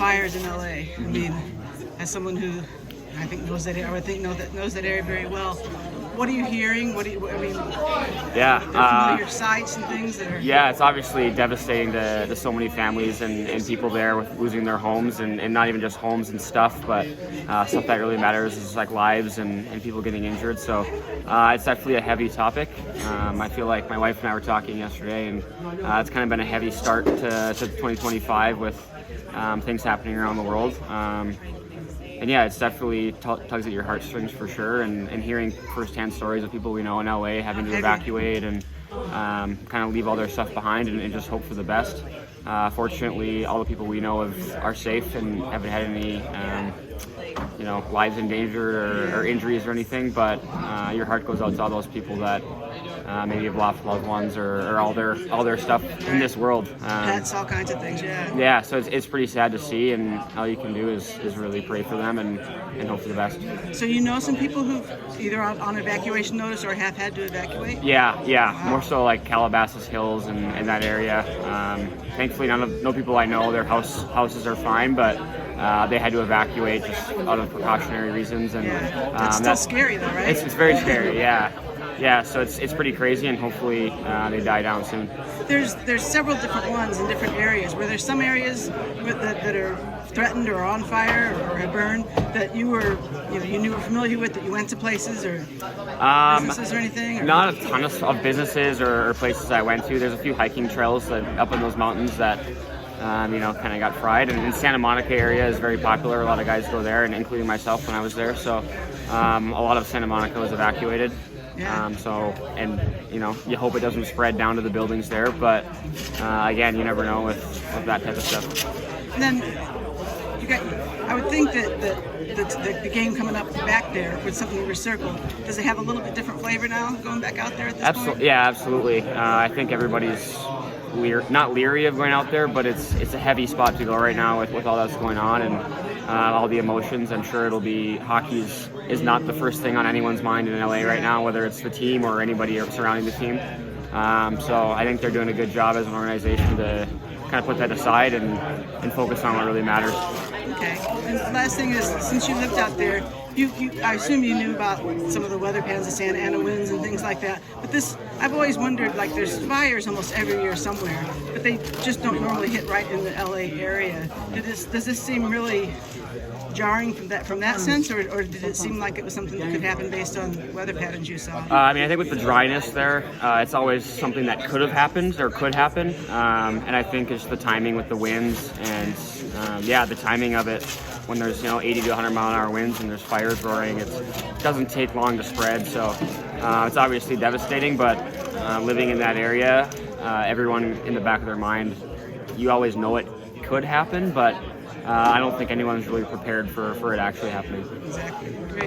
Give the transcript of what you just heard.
fires in LA. I mean, as someone who I think knows that knows that area very well. What are you hearing? Yeah, familiar sights and things that are. Yeah, it's obviously devastating to so many families and people there with losing their homes and not even just homes and stuff, but stuff that really matters is like lives and people getting injured. So it's definitely a heavy topic. I feel like my wife and I were talking yesterday, and it's kind of been a heavy start to 2025 with things happening around the world. And yeah, it's definitely tugs at your heartstrings for sure. And hearing firsthand stories of people we know in LA having to evacuate and kind of leave all their stuff behind and just hope for the best. Fortunately, all the people we know are safe and haven't had any lives endangered or injuries or anything. But your heart goes out to all those people that maybe have lost loved ones or all their stuff in this world. Pets, all kinds of things, yeah. Yeah, so it's pretty sad to see, and all you can do is really pray for them and hope for the best. So you know some people who've either on evacuation notice or have had to evacuate? Yeah, wow. More so like Calabasas Hills and that area. Thankfully, no people I know, their houses are fine, but they had to evacuate just out of precautionary reasons. And that's still scary though, right? It's very scary, yeah. Yeah, so it's pretty crazy, and hopefully they die down soon. There's several different ones in different areas. Were there some areas that are threatened or on fire or have burned that you were familiar with, that you went to places or businesses or anything? Or? Not a ton of businesses or places I went to. There's a few hiking trails that up in those mountains that kind of got fried. And Santa Monica area is very popular. A lot of guys go there, and including myself when I was there. So a lot of Santa Monica was evacuated. Yeah. You hope it doesn't spread down to the buildings there, but again, you never know with that type of stuff. And then I would think that the game coming up back there with something recircled, does it have a little bit different flavor now going back out there at this point? Yeah, absolutely. I think everybody's not leery of going out there, but it's a heavy spot to go right now with all that's going on and all the emotions. I'm sure hockey is not the first thing on anyone's mind in LA right now, whether it's the team or anybody surrounding the team. So I think they're doing a good job as an organization to kind of put that aside and focus on what really matters. Okay. And the last thing is, since you lived out there, I assume you knew about some of the weather patterns, the Santa Ana winds and things like that. But I've always wondered, like, there's fires almost every year somewhere, but they just don't normally hit right in the LA area. Does this seem really jarring from that sense, or did it seem like it was something that could happen based on weather patterns you saw? I think with the dryness there, it's always something that could have happened or could happen, and I think it's the timing with the winds and the timing of it. When there's 80 to 100 mile an hour winds and there's fires roaring, it doesn't take long to spread. So it's obviously devastating, but living in that area, everyone in the back of their mind, you always know it could happen, but I don't think anyone's really prepared for it actually happening. Exactly. Great.